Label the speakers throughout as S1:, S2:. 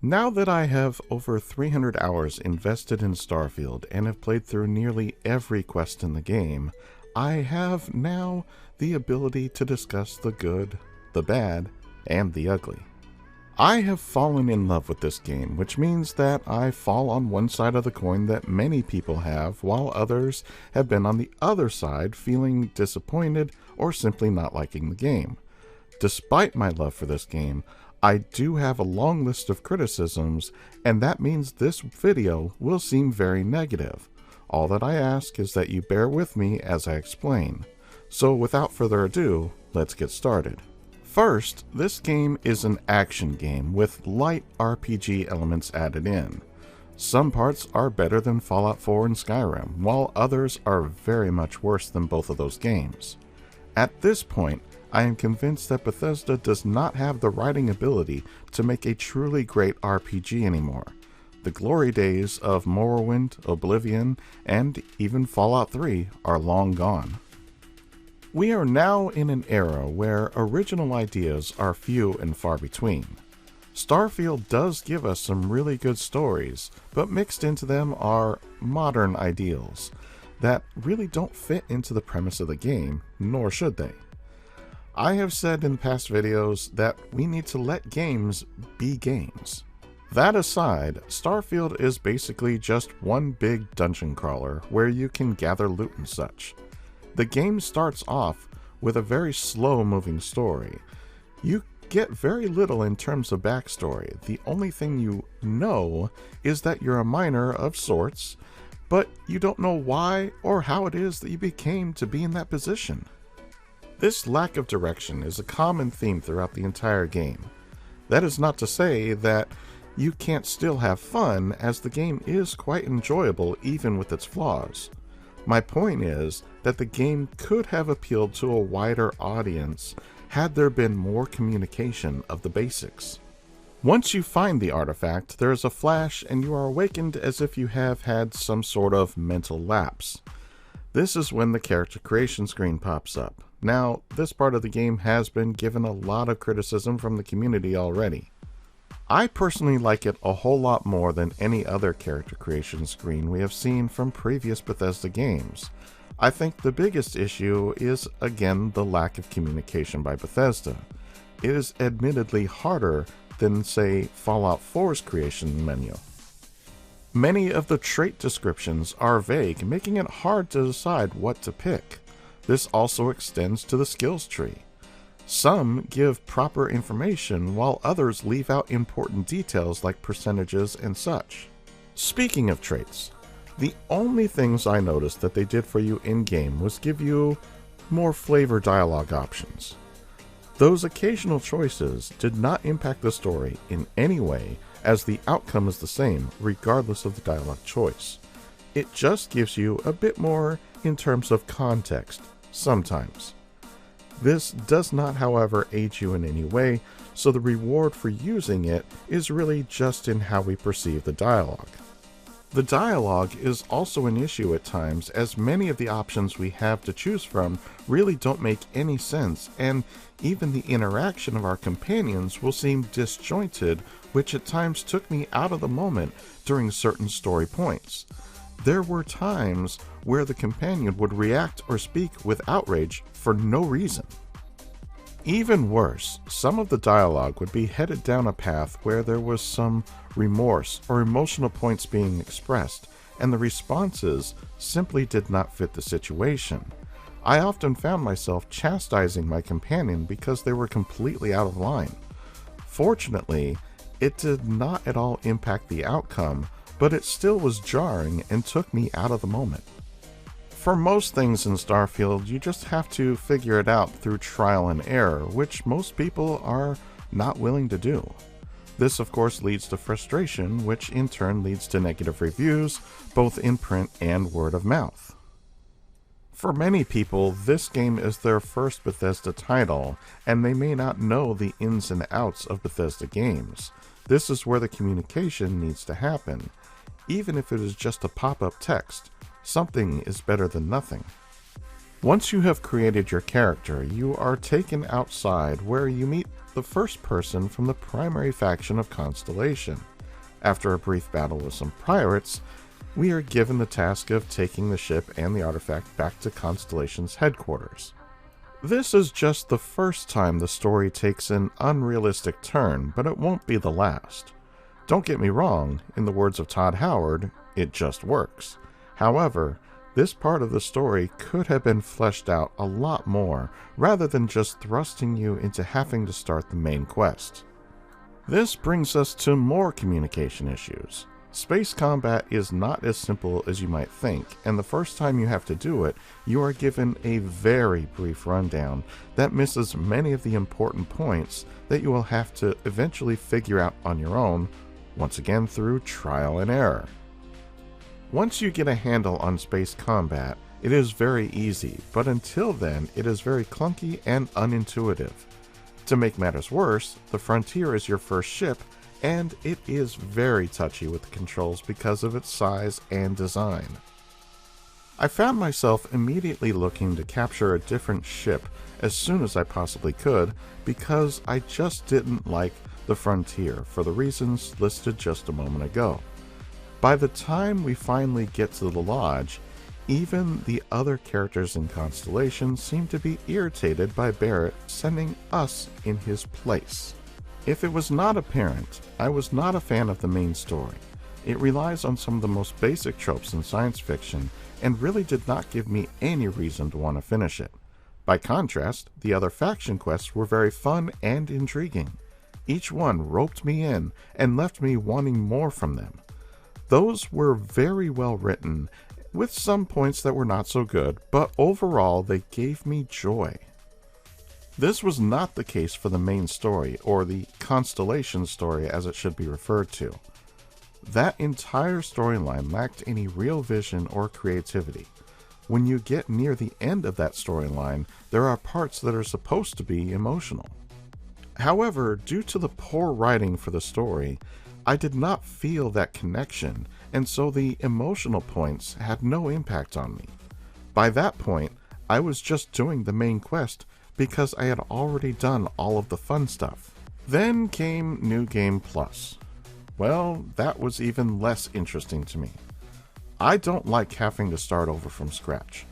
S1: Now that I have over 300 hours invested in Starfield and have played through nearly every quest in the game, I have now the ability to discuss the good, the bad, and the ugly. I have fallen in love with this game, which means that I fall on one side of the coin that many people have, while others have been on the other side feeling disappointed or simply not liking the game. Despite my love for this game, I do have a long list of criticisms, and that means this video will seem very negative. All that I ask is that you bear with me as I explain. So without further ado, let's get started. First, this game is an action game with light RPG elements added in. Some parts are better than Fallout 4 and Skyrim, while others are very much worse than both of those games. At this point, I am convinced that Bethesda does not have the writing ability to make a truly great RPG anymore. The glory days of Morrowind, Oblivion, and even Fallout 3 are long gone. We are now in an era where original ideas are few and far between. Starfield does give us some really good stories, but mixed into them are modern ideals that really don't fit into the premise of the game, nor should they. I have said in past videos that we need to let games be games. That aside, Starfield is basically just one big dungeon crawler where you can gather loot and such. The game starts off with a very slow moving story. You get very little in terms of backstory. The only thing you know is that you're a miner of sorts, but you don't know why or how it is that you became to be in that position. This lack of direction is a common theme throughout the entire game. That is not to say that you can't still have fun, as the game is quite enjoyable even with its flaws. My point is that the game could have appealed to a wider audience had there been more communication of the basics. Once you find the artifact, there is a flash and you are awakened as if you have had some sort of mental lapse. This is when the character creation screen pops up. Now, this part of the game has been given a lot of criticism from the community already. I personally like it a whole lot more than any other character creation screen we have seen from previous Bethesda games. I think the biggest issue is, again, the lack of communication by Bethesda. It is admittedly harder than, say, Fallout 4's creation menu. Many of the trait descriptions are vague, making it hard to decide what to pick. This also extends to the skills tree. Some give proper information, while others leave out important details like percentages and such. Speaking of traits, the only things I noticed that they did for you in-game was give you more flavor dialogue options. Those occasional choices did not impact the story in any way, as the outcome is the same regardless of the dialogue choice. It just gives you a bit more in terms of context, sometimes. This does not, however, aid you in any way, so the reward for using it is really just in how we perceive the dialogue. The dialogue is also an issue at times, as many of the options we have to choose from really don't make any sense, and even the interaction of our companions will seem disjointed, which at times took me out of the moment during certain story points. There were times where the companion would react or speak with outrage for no reason. Even worse, some of the dialogue would be headed down a path where there was some remorse or emotional points being expressed, and the responses simply did not fit the situation. I often found myself chastising my companion because they were completely out of line. Fortunately, it did not at all impact the outcome, but it still was jarring and took me out of the moment. For most things in Starfield, you just have to figure it out through trial and error, which most people are not willing to do. This, of course, leads to frustration, which in turn leads to negative reviews, both in print and word of mouth. For many people, this game is their first Bethesda title, and they may not know the ins and outs of Bethesda games. This is where the communication needs to happen. Even if it is just a pop-up text, something is better than nothing. Once you have created your character, you are taken outside where you meet the first person from the primary faction of Constellation. After a brief battle with some pirates, we are given the task of taking the ship and the artifact back to Constellation's headquarters. This is just the first time the story takes an unrealistic turn, but it won't be the last. Don't get me wrong, in the words of Todd Howard, it just works. However, this part of the story could have been fleshed out a lot more, rather than just thrusting you into having to start the main quest. This brings us to more communication issues. Space combat is not as simple as you might think, and the first time you have to do it, you are given a very brief rundown that misses many of the important points that you will have to eventually figure out on your own, once again through trial and error. Once you get a handle on space combat, it is very easy, but until then, it is very clunky and unintuitive. To make matters worse, the Frontier is your first ship, and it is very touchy with the controls because of its size and design. I found myself immediately looking to capture a different ship as soon as I possibly could because I just didn't like the Frontier for the reasons listed just a moment ago. By the time we finally get to the lodge, even the other characters in Constellation seem to be irritated by Barrett sending us in his place. If it was not apparent, I was not a fan of the main story. It relies on some of the most basic tropes in science fiction and really did not give me any reason to want to finish it. By contrast, the other faction quests were very fun and intriguing. Each one roped me in and left me wanting more from them. Those were very well written, with some points that were not so good, but overall they gave me joy. This was not the case for the main story, or the Constellation story as it should be referred to. That entire storyline lacked any real vision or creativity. When you get near the end of that storyline, there are parts that are supposed to be emotional. However, due to the poor writing for the story, I did not feel that connection, and so the emotional points had no impact on me. By that point, I was just doing the main quest because I had already done all of the fun stuff. Then came New Game Plus. Well, that was even less interesting to me. I don't like having to start over from scratch.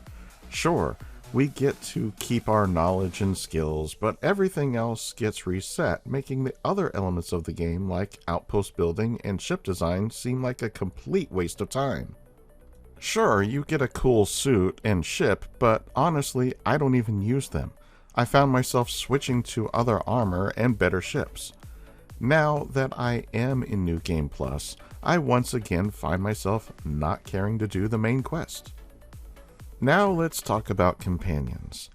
S1: Sure, we get to keep our knowledge and skills, but everything else gets reset, making the other elements of the game like outpost building and ship design seem like a complete waste of time. Sure, you get a cool suit and ship, but honestly, I don't even use them. I found myself switching to other armor and better ships. Now that I am in New Game Plus, I once again find myself not caring to do the main quest. Now let's talk about companions.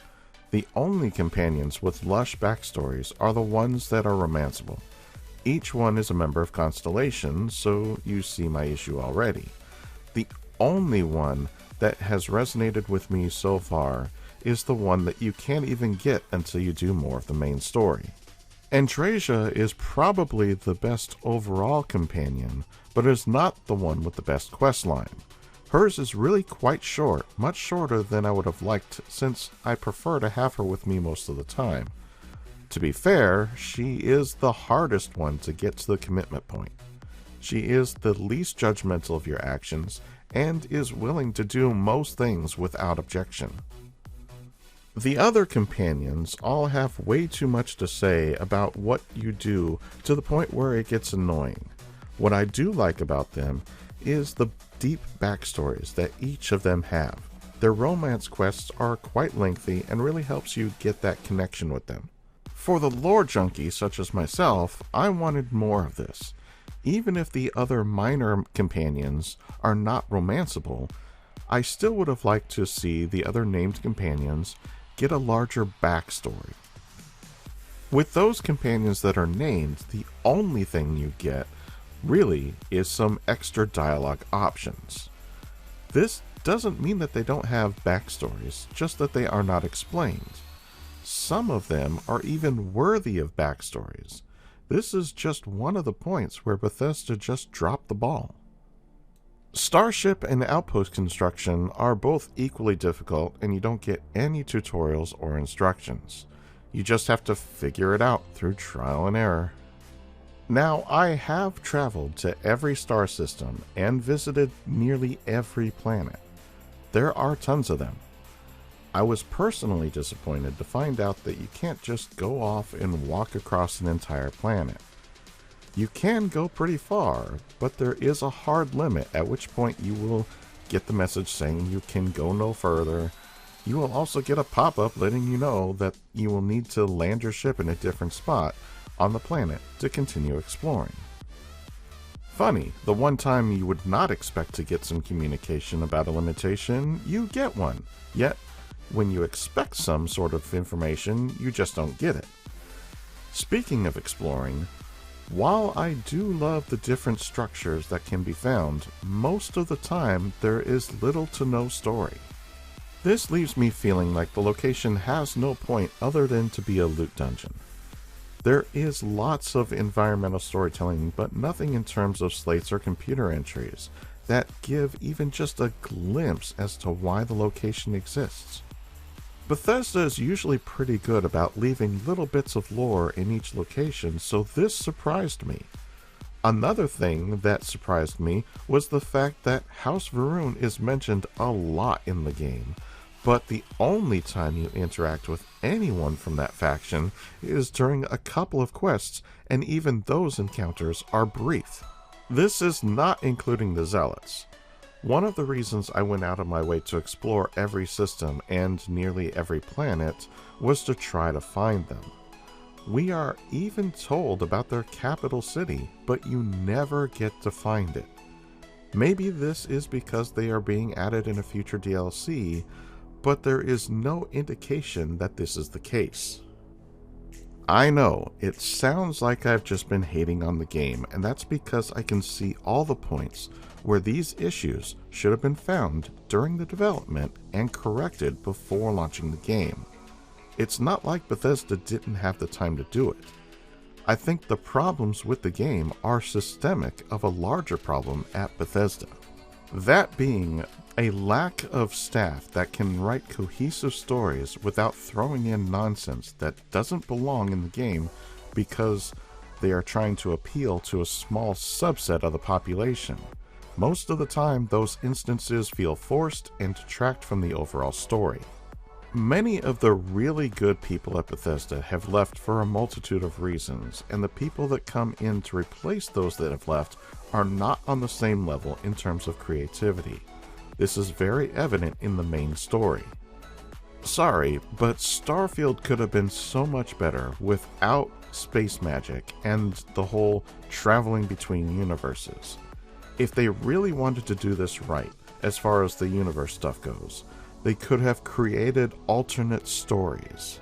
S1: The only companions with lush backstories are the ones that are romanceable. Each one is a member of Constellation, so you see my issue already. The only one that has resonated with me so far is the one that you can't even get until you do more of the main story. Antrasia is probably the best overall companion, but is not the one with the best questline. Hers is really quite short, much shorter than I would have liked since I prefer to have her with me most of the time. To be fair, she is the hardest one to get to the commitment point. She is the least judgmental of your actions and is willing to do most things without objection. The other companions all have way too much to say about what you do to the point where it gets annoying. What I do like about them is the deep backstories that each of them have. Their romance quests are quite lengthy and really helps you get that connection with them. For the lore junkie such as myself, I wanted more of this. Even if the other minor companions are not romanceable, I still would have liked to see the other named companions get a larger backstory. With those companions that are named, the only thing you get really is some extra dialogue options. This doesn't mean that they don't have backstories, just that they are not explained. Some of them are even worthy of backstories. This is just one of the points where Bethesda just dropped the ball. Starship and outpost construction are both equally difficult, and you don't get any tutorials or instructions. You just have to figure it out through trial and error. Now, I have traveled to every star system and visited nearly every planet. There are tons of them. I was personally disappointed to find out that you can't just go off and walk across an entire planet. You can go pretty far, but there is a hard limit at which point you will get the message saying you can go no further. You will also get a pop-up letting you know that you will need to land your ship in a different spot on the planet to continue exploring. Funny, the one time you would not expect to get some communication about a limitation, you get one. Yet, when you expect some sort of information, you just don't get it. Speaking of exploring, while I do love the different structures that can be found, most of the time there is little to no story. This leaves me feeling like the location has no point other than to be a loot dungeon. There is lots of environmental storytelling, but nothing in terms of slates or computer entries that give even just a glimpse as to why the location exists. Bethesda is usually pretty good about leaving little bits of lore in each location, so this surprised me. Another thing that surprised me was the fact that House Varun is mentioned a lot in the game, but the only time you interact with anyone from that faction is during a couple of quests, and even those encounters are brief. This is not including the Zealots. One of the reasons I went out of my way to explore every system and nearly every planet was to try to find them. We are even told about their capital city, but you never get to find it. Maybe this is because they are being added in a future DLC, but there is no indication that this is the case. I know, it sounds like I've just been hating on the game, and that's because I can see all the points where these issues should have been found during the development and corrected before launching the game. It's not like Bethesda didn't have the time to do it. I think the problems with the game are systemic of a larger problem at Bethesda. That being a lack of staff that can write cohesive stories without throwing in nonsense that doesn't belong in the game because they are trying to appeal to a small subset of the population. Most of the time, those instances feel forced and detract from the overall story. Many of the really good people at Bethesda have left for a multitude of reasons, and the people that come in to replace those that have left are not on the same level in terms of creativity. This is very evident in the main story. Sorry, but Starfield could have been so much better without space magic and the whole traveling between universes. If they really wanted to do this right, as far as the universe stuff goes, they could have created alternate stories.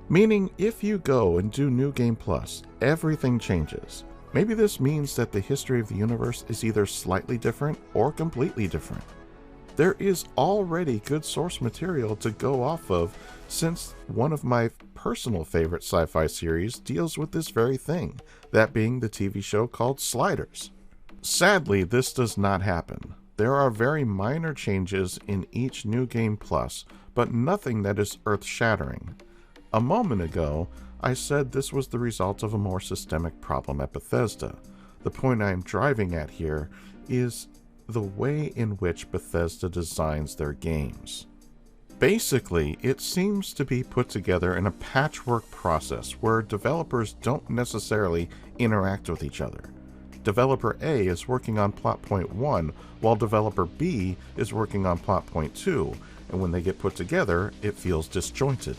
S1: Meaning, if you go and do New Game Plus, everything changes. Maybe this means that the history of the universe is either slightly different or completely different. There is already good source material to go off of, since one of my personal favorite sci-fi series deals with this very thing, that being the TV show called Sliders. Sadly, this does not happen. There are very minor changes in each New Game Plus, but nothing that is earth-shattering. A moment ago, I said this was the result of a more systemic problem at Bethesda. The point I am driving at here is the way in which Bethesda designs their games. Basically, it seems to be put together in a patchwork process where developers don't necessarily interact with each other. Developer A is working on plot point 1, while developer B is working on plot point 2, and when they get put together, it feels disjointed.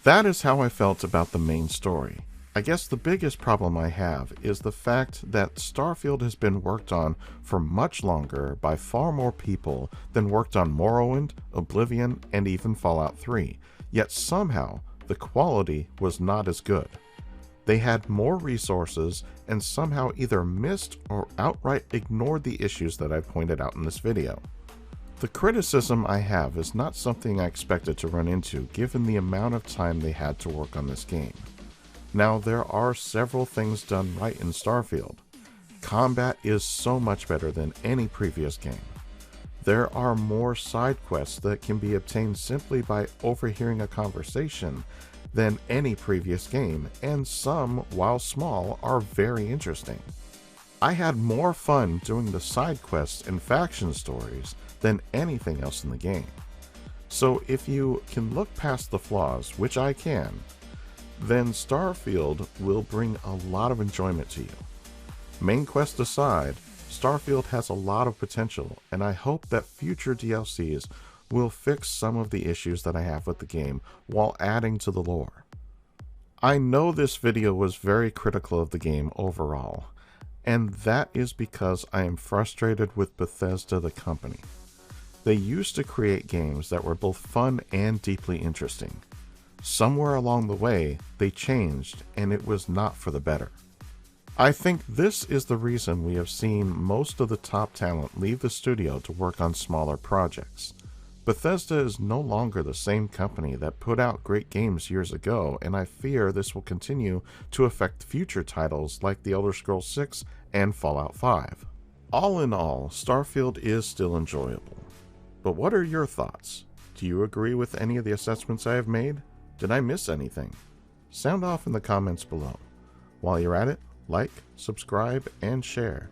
S1: That is how I felt about the main story. I guess the biggest problem I have is the fact that Starfield has been worked on for much longer by far more people than worked on Morrowind, Oblivion, and even Fallout 3, yet somehow the quality was not as good. They had more resources and somehow either missed or outright ignored the issues that I pointed out in this video. The criticism I have is not something I expected to run into given the amount of time they had to work on this game. Now, there are several things done right in Starfield. Combat is so much better than any previous game. There are more side quests that can be obtained simply by overhearing a conversation, than any previous game, and some, while small, are very interesting. I had more fun doing the side quests and faction stories than anything else in the game. So if you can look past the flaws, which I can, then Starfield will bring a lot of enjoyment to you. Main quest aside, Starfield has a lot of potential, and I hope that future DLCs will fix some of the issues that I have with the game while adding to the lore. I know this video was very critical of the game overall, and that is because I am frustrated with Bethesda the company. They used to create games that were both fun and deeply interesting. Somewhere along the way, they changed, and it was not for the better. I think this is the reason we have seen most of the top talent leave the studio to work on smaller projects. Bethesda is no longer the same company that put out great games years ago, and I fear this will continue to affect future titles like The Elder Scrolls 6 and Fallout 5. All in all, Starfield is still enjoyable. But what are your thoughts? Do you agree with any of the assessments I have made? Did I miss anything? Sound off in the comments below. While you're at it, like, subscribe, and share.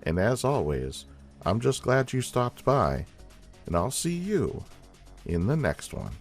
S1: And as always, I'm just glad you stopped by, and I'll see you in the next one.